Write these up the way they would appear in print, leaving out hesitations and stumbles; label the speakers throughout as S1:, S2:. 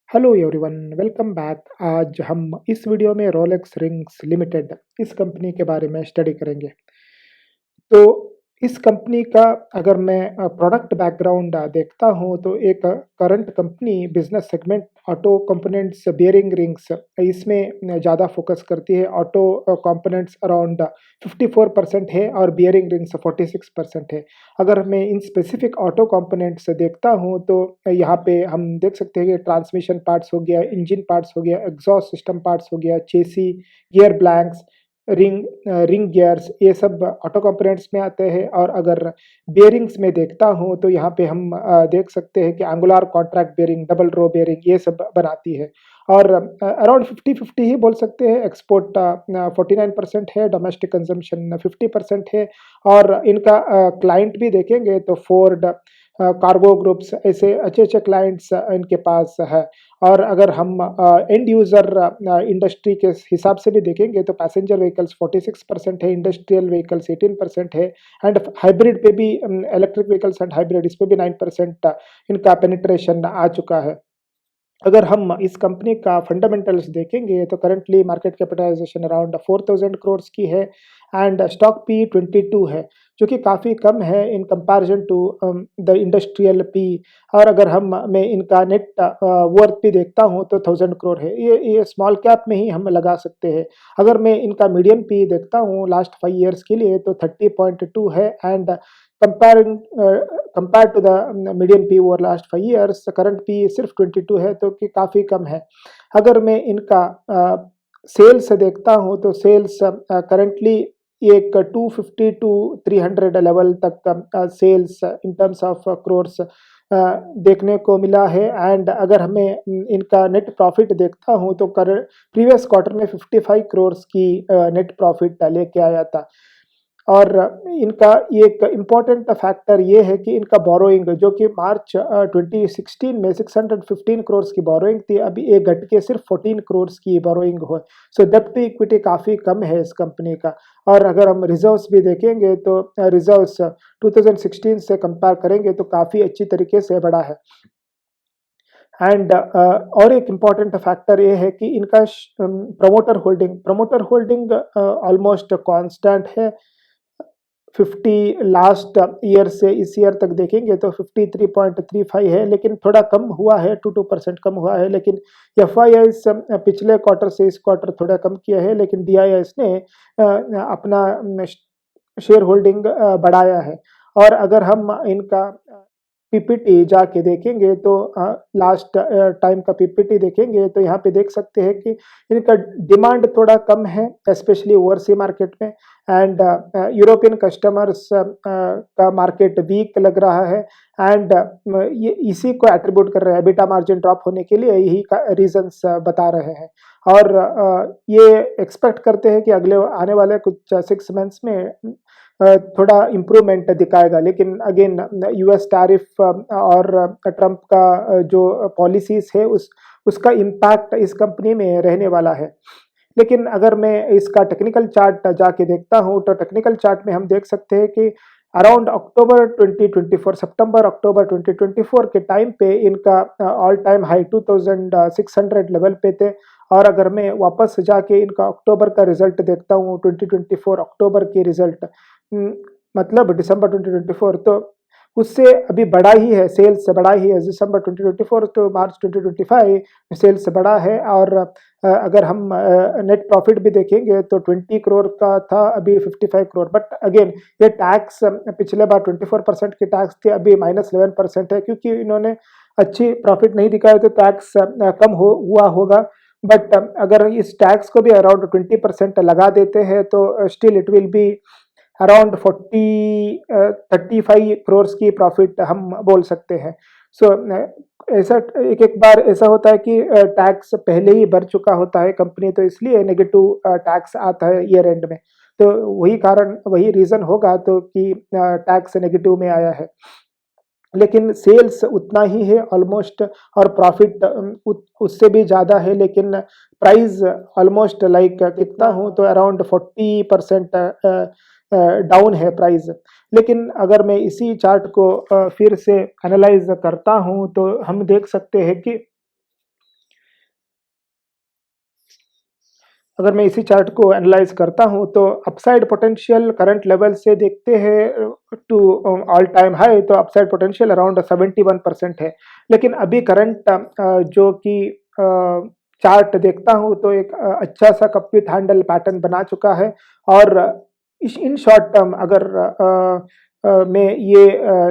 S1: Hello everyone, welcome back. आज हम इस वीडियो में रोलेक्स रिंग्स लिमिटेड इस कंपनी के बारे में स्टडी करेंगे। तो इस कंपनी का अगर मैं प्रोडक्ट बैकग्राउंड देखता हूँ तो एक current company business segment auto components bearing rings इसमें ज़्यादा फोकस करती है। ऑटो कंपोनेंट्स अराउंड 54% है और बियरिंग रिंग्स 46% है। अगर मैं इन स्पेसिफिक ऑटो कंपोनेंट्स देखता हूँ तो यहाँ पे हम देख सकते हैं कि ट्रांसमिशन पार्ट्स हो गया, इंजन पार्ट्स हो गया, एग्जॉस्ट सिस्टम पार्ट्स हो गया, चेसी, गियर ब्लैंक्स, रिंग गियर्स, ये सब ऑटो कंपोनेंट्स में आते हैं। और अगर बेयरिंग्स में देखता हूँ तो यहाँ पे हम देख सकते हैं कि angular contract bearing, double row bearing ये सब बनाती है। और अराउंड 50-50 ही बोल सकते हैं। एक्सपोर्ट 49% है, डोमेस्टिक कंजम्पशन 50% है। और इनका क्लाइंट भी देखेंगे तो फोर्ड, कार्गो ग्रुप्स, ऐसे अच्छे अच्छे क्लाइंट्स इनके पास है। और अगर हम एंड यूज़र इंडस्ट्री के हिसाब से भी देखेंगे तो पैसेंजर व्हीकल्स 46% है, इंडस्ट्रियल व्हीकल्स 18% है, एंड हाइब्रिड पे भी इलेक्ट्रिक व्हीकल्स एंड हाइब्रिड इस पे भी 9% इनका पेनिट्रेशन आ चुका है। अगर हम इस कंपनी का फंडामेंटल्स देखेंगे तो currently market capitalization around 4000 crore की है एंड स्टॉक पी 22 है, जो कि काफ़ी कम है in comparison to the industrial P. और अगर हम मैं इनका नेट वर्थ भी देखता हूँ तो 1000 करोड़ है। ये स्मॉल कैप में ही हम लगा सकते हैं। अगर मैं इनका मीडियन पी देखता हूँ लास्ट 5 ईयर्स के लिए तो 30.2 है and comparing compare to the median P over last 5 years current P सिर्फ 22 है, तो कि काफ़ी कम है। अगर मैं इनका सेल्स देखता हूँ तो सेल्स करंटली एक 250 टू 300 लेवल तक sales in terms of crores देखने को मिला है। एंड अगर हमें इनका नेट प्रॉफिट देखता हूँ तो प्रीवियस क्वार्टर में 55 करोड़ की नेट प्रॉफिट लेके आया था। और इनका एक इम्पॉर्टेंट फैक्टर ये है कि इनका बोरोइंग, जो कि मार्च 2016 में 615 करोड़ की बोरोइंग थी, अभी ये घट के सिर्फ 14 करोड़ की बोरोइंग हो। सो डेब्ट टू इक्विटी काफ़ी कम है इस कंपनी का। और अगर हम रिजर्व्स भी देखेंगे तो रिजर्व्स 2016 से कंपेयर करेंगे तो काफ़ी अच्छी तरीके से बढ़ा है। एंड और एक इम्पॉर्टेंट फैक्टर ये है कि इनका प्रमोटर होल्डिंग ऑलमोस्ट कांस्टेंट है। 50 लास्ट ईयर से इस ईयर तक देखेंगे तो 53.35 है, लेकिन थोड़ा कम हुआ है, 2% कम हुआ है। लेकिन एफआईआईस पिछले क्वार्टर से इस क्वार्टर थोड़ा कम किया है, लेकिन डीआईआईस ने अपना शेयर होल्डिंग बढ़ाया है। और अगर हम इनका पीपीटी जाके देखेंगे तो लास्ट टाइम का पीपीटी देखेंगे तो यहाँ पे देख सकते हैं कि इनका डिमांड थोड़ा कम है, स्पेशली ओवरसी मार्केट में। एंड यूरोपियन कस्टमर्स का मार्केट वीक लग रहा है। एंड ये इसी को एट्रीब्यूट कर रहे हैं, एबिटा मार्जिन ड्रॉप होने के लिए यही का रीजंस बता रहे हैं। और ये एक्सपेक्ट करते हैं कि अगले आने वाले कुछ 6 मंथ्स में थोड़ा इम्प्रूवमेंट दिखाएगा। लेकिन अगेन यूएस टैरिफ और ट्रंप का जो पॉलिसीज है उसका इम्पैक्ट इस कंपनी में रहने वाला है। लेकिन अगर मैं इसका टेक्निकल चार्ट जाके देखता हूँ तो टेक्निकल चार्ट में हम देख सकते हैं कि अराउंड अक्टूबर 2024, सितंबर अक्टूबर 2024 के टाइम पे इनका ऑल टाइम हाई 2600 लेवल पे थे। और अगर मैं वापस जाके इनका अक्टूबर का रिजल्ट देखता हूँ, 2024 अक्टूबर की रिजल्ट, मतलब दिसंबर 2024, तो उससे अभी बढ़ा ही है, सेल्स से बढ़ा ही है। दिसंबर 2024 टू मार्च 2025 सेल्स से बढ़ा है। और अगर हम नेट प्रॉफिट भी देखेंगे तो 20 करोड़ का था, अभी 55 करोड़। बट अगेन ये टैक्स पिछले बार 24% की टैक्स थी, अभी -11% है, क्योंकि इन्होंने अच्छी प्रॉफिट नहीं दिखाया तो टैक्स कम हुआ होगा। बट अगर इस टैक्स को भी अराउंड 20% लगा देते हैं तो still it will be around 35 crore की प्रॉफिट हम बोल सकते हैं। सो ऐसा एक एक बार ऐसा होता है कि टैक्स पहले ही भर चुका होता है कंपनी, तो इसलिए नेगेटिव टैक्स आता है ईयर एंड में। तो वही रीज़न होगा तो कि टैक्स नेगेटिव में आया है। लेकिन सेल्स उतना ही है ऑलमोस्ट, और प्रॉफिट उससे भी ज़्यादा है। लेकिन प्राइस ऑलमोस्ट लाइक कितना हूँ तो अराउंड 40% डाउन है प्राइस। लेकिन अगर मैं इसी चार्ट को फिर से एनालाइज करता हूँ तो हम देख सकते हैं कि अगर मैं इसी चार्ट को एनालाइज़ करता हूँ तो अपसाइड पोटेंशियल करंट लेवल से देखते हैं टू ऑल टाइम हाई, तो अपसाइड पोटेंशियल अराउंड 71% है। लेकिन अभी करंट जो कि चार्ट देखता हूँ तो एक अच्छा-सा कप विथ हैंडल पैटर्न बना चुका है और इस इन शॉर्ट टर्म अगर मैं ये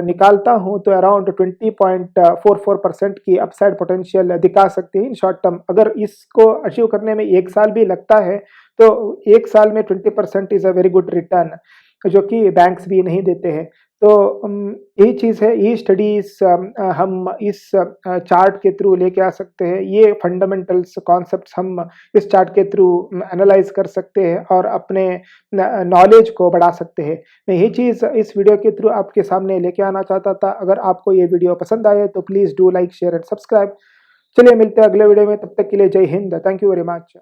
S1: निकालता हूँ तो अराउंड 20.44% की अपसाइड पोटेंशियल दिखा सकती है इन शॉर्ट टर्म। अगर इसको अचीव करने में 1 साल भी लगता है, तो 1 साल में 20% is a very good return, जो कि बैंक्स भी नहीं देते हैं। तो यही चीज़ है, ये स्टडीज़ हम इस चार्ट के थ्रू लेके आ सकते हैं। ये फंडामेंटल्स कॉन्सेप्ट्स हम इस चार्ट के थ्रू एनालाइज़ कर सकते हैं और अपने नॉलेज को बढ़ा सकते हैं। मैं यही चीज़ इस वीडियो के थ्रू आपके सामने लेके आना चाहता था। अगर आपको ये वीडियो पसंद आए तो please do like, share and subscribe. चलिए मिलते हैं अगले वीडियो में, तब तक के लिए जय Hind. Thank you very much.